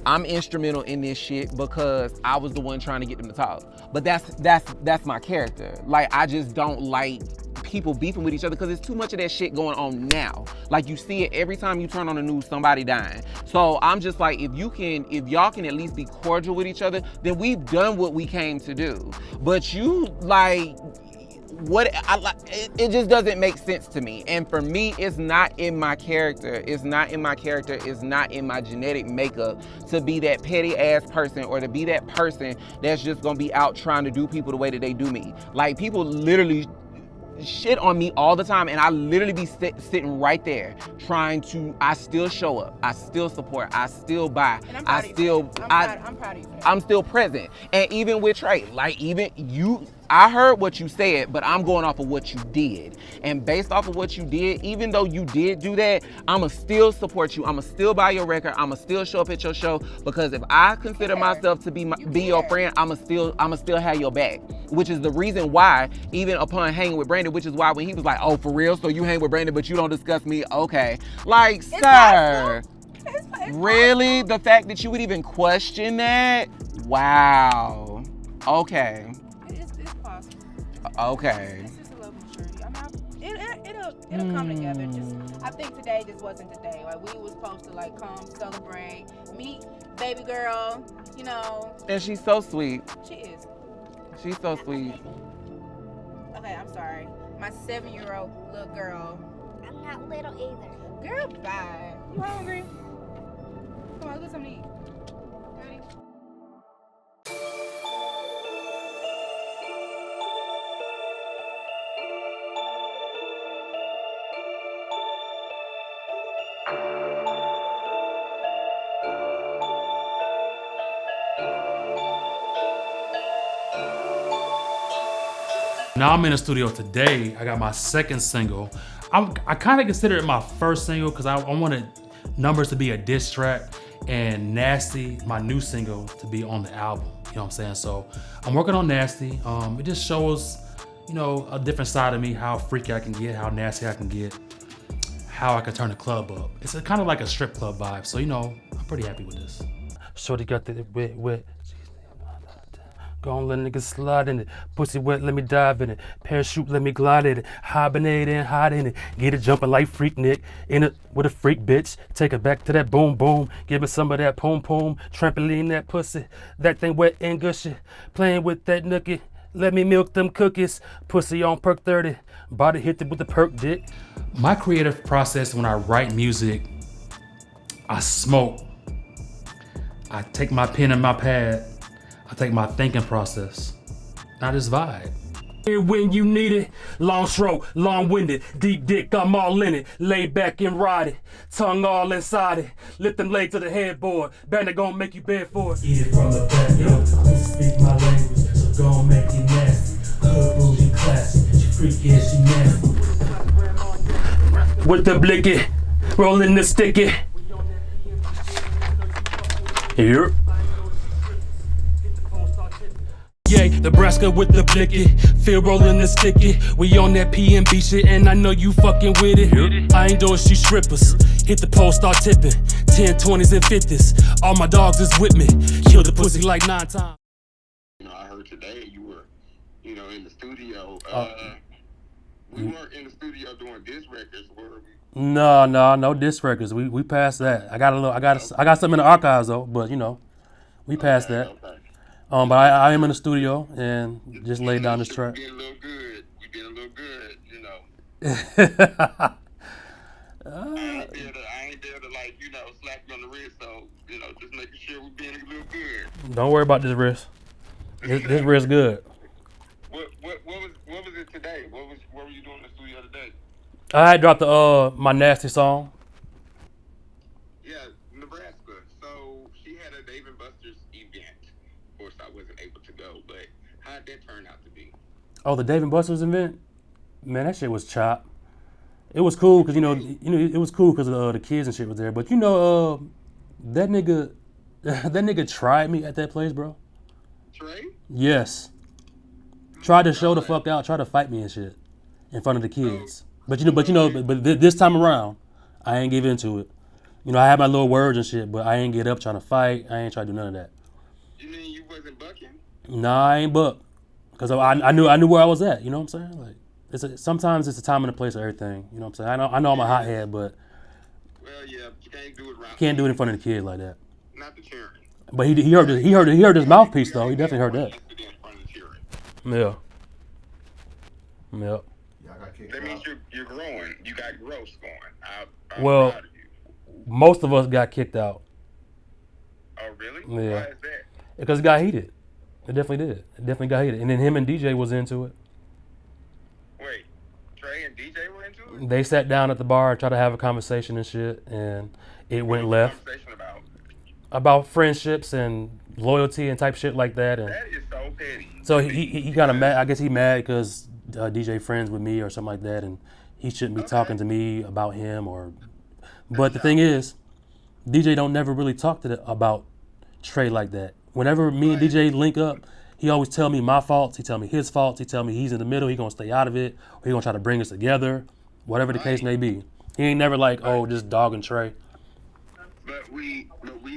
I'm instrumental in this shit because I was the one trying to get them to talk. But that's my character. Like, I just don't like people beefing with each other because there's too much of that shit going on now. Like, you see it every time you turn on the news, somebody dying. So I'm just like, if y'all can at least be cordial with each other, then we've done what we came to do. But you, like, it just doesn't make sense to me. And for me, it's not in my character. It's not in my genetic makeup to be that petty ass person or to be that person that's just gonna be out trying to do people the way that they do me. Like, people literally shit on me all the time, and I literally be sitting right there I still show up, I still support, I still buy, I'm proud of you. I'm still present. And even with Trey, like, even you, I heard what you said, but I'm going off of what you did. And based off of what you did, even though you did do that, I'ma still support you. I'ma still buy your record. I'ma still show up at your show, because if I consider myself to be your friend, I'ma still have your back. Which is the reason why, even upon hanging with Brandon, which is why when he was like, oh, for real? So you hang with Brandon, but you don't discuss me? Okay. Like, sir, really? The fact that you would even question that? Wow. Okay. It's possible. Okay. It's just a little maturity. It'll come together. I think today just wasn't the day. Like, we was supposed to, like, come celebrate, meet baby girl, you know. And she's so sweet. She is. She's so sweet. Okay, I'm sorry. My 7-year-old little girl. I'm not little either. Girl, bye. You hungry? Come on, let's get something to eat. Ready? Now I'm in the studio today. I got my second single. I kind of consider it my first single because I wanted Numbers to be a diss track and Nasty, my new single, to be on the album. You know what I'm saying? So I'm working on Nasty. It just shows, you know, a different side of me, how freaky I can get, how nasty I can get, how I can turn the club up. It's kind of like a strip club vibe. So, you know, I'm pretty happy with this. Shorty got the wet. Go on, let niggas slide in it. Pussy wet, let me dive in it. Parachute, let me glide in it. Hibernate and hide in it. Get it jumping like Freak Nick. In it with a freak bitch. Take it back to that boom boom. Give me some of that poom poom. Trampoline that pussy. That thing wet and gushy. Playing with that nookie. Let me milk them cookies. Pussy on perk 30. Body hit it with the perk dick. My creative process when I write music, I smoke. I take my pen and my pad. I take my thinking process. I just vibe. When you need it, long stroke, long-winded, deep dick, I'm all in it. Lay back and ride it, tongue all inside it. Lift them legs to the headboard, Bandit gon' make you bed for it. Eat it from the back, yo, speak my language, so gon' make you nasty. Hood bougie classy, she freaky and she nasty. With the blicky, rolling the sticky. Here. Yeah, Nebraska with the blicky, feel rolling the sticky. We on that PNB shit, and I know you fucking with it. I ain't doing shit strippers. Hit the pole, start tipping. 10, 20s, and 50s. All my dogs is with me. Kill the pussy like 9 times. You know, I heard today you were, you know, in the studio. We weren't in the studio doing diss records, were we? No diss records. We passed that. I got some in the archives though, but you know, we passed that. Okay. But I am in the studio and just laid down this track. We did a little good, you know. I ain't there to like, you know, slap you on the wrist, so making sure we're being a little good. Don't worry about this wrist. This wrist good. What was it today? What were you doing in the studio today? I had dropped the my nasty song. Yeah, Nebraska. So she had a Dave and Buster's event. Of course, I wasn't able to go, but how'd that turn out to be? Oh, the Dave and Buster's event? Man, that shit was chop. It was cool because it was cool because the kids and shit was there. But that nigga tried me at that place, bro. Trey? Yes. Tried to show the fuck out, tried to fight me and shit in front of the kids. But this time around, I ain't give into it. I had my little words and shit, but I ain't get up trying to fight. I ain't try to do none of that. You mean you wasn't bucking? Nah, I ain't buck. Because I knew where I was at, you know what I'm saying? Like sometimes it's a time and a place for everything. You know what I'm saying? I know I'm a hothead, but well, yeah, you can't do it around. Can't do it in front of the kids like that. Not the cheering. But he heard his mouthpiece though. He definitely heard that. Yeah. Yep. That means you're growing. You got growth going. I'm Well, proud of you. most of us got kicked out. Oh, really? Yeah. Why is that? Because it got heated. It definitely did. It definitely got heated. And then him and DJ was into it. Wait, Trey and DJ were into it? They sat down at the bar, tried to have a conversation and shit, and it went left. Conversation About friendships and loyalty and type shit like that. And that is so petty. so he kind of mad. I guess he mad because DJ friends with me or something like that, and he shouldn't be talking to me about him. But the thing is, DJ don't never really talk about Trey like that. Whenever me and DJ link up, he always tell me my faults. He tell me his faults. He tell me he's in the middle. He gonna stay out of it, or he gonna try to bring us together, whatever the case may be. He ain't never like, oh, just dogging Trey. But we've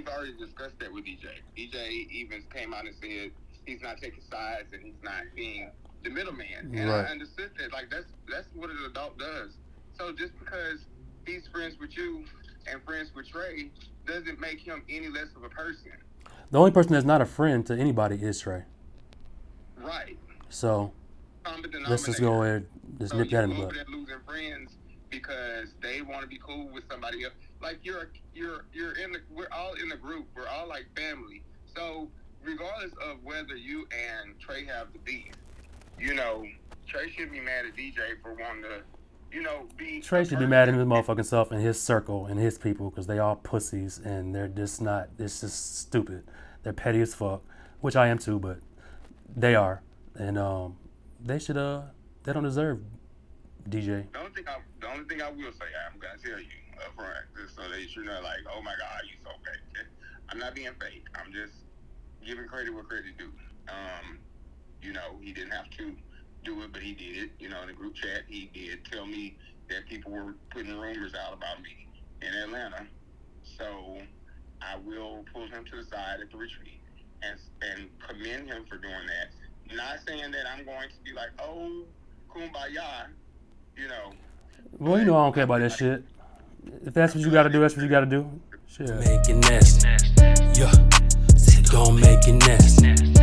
already discussed that with DJ. DJ even came out and said he's not taking sides and he's not being the middleman. And Right. I understood that. Like that's what an adult does. So just because he's friends with you and friends with Trey doesn't make him any less of a person. The only person that's not a friend to anybody is Trey. Right. So let's just go ahead and just nip that in the bud. They're losing friends because they want to be cool with somebody else. Like we're all in the group. We're all like family. So regardless of whether you and Trey have the beef, Trey should be mad at DJ for wanting to, be. Trey should be mad at his motherfucking self and his circle and his people because they all pussies and they're just not. It's just stupid. They're petty as fuck, which I am too, but they are, and they should. They don't deserve DJ. The only thing I will say, I'm gonna tell you up front, just so that you're not like, oh my God, you so fake. I'm not being fake. I'm just giving credit where credit due. He didn't have to do it, but he did it. In the group chat, he did tell me that people were putting rumors out about me in Atlanta. So I will pull him to the side at the retreat and commend him for doing that. Not saying that I'm going to be like, oh, kumbaya, Well, I don't care about that shit. If that's what you gotta do, that's what you gotta do. Shit. Make it nasty. Yeah. Say gon' make it nasty.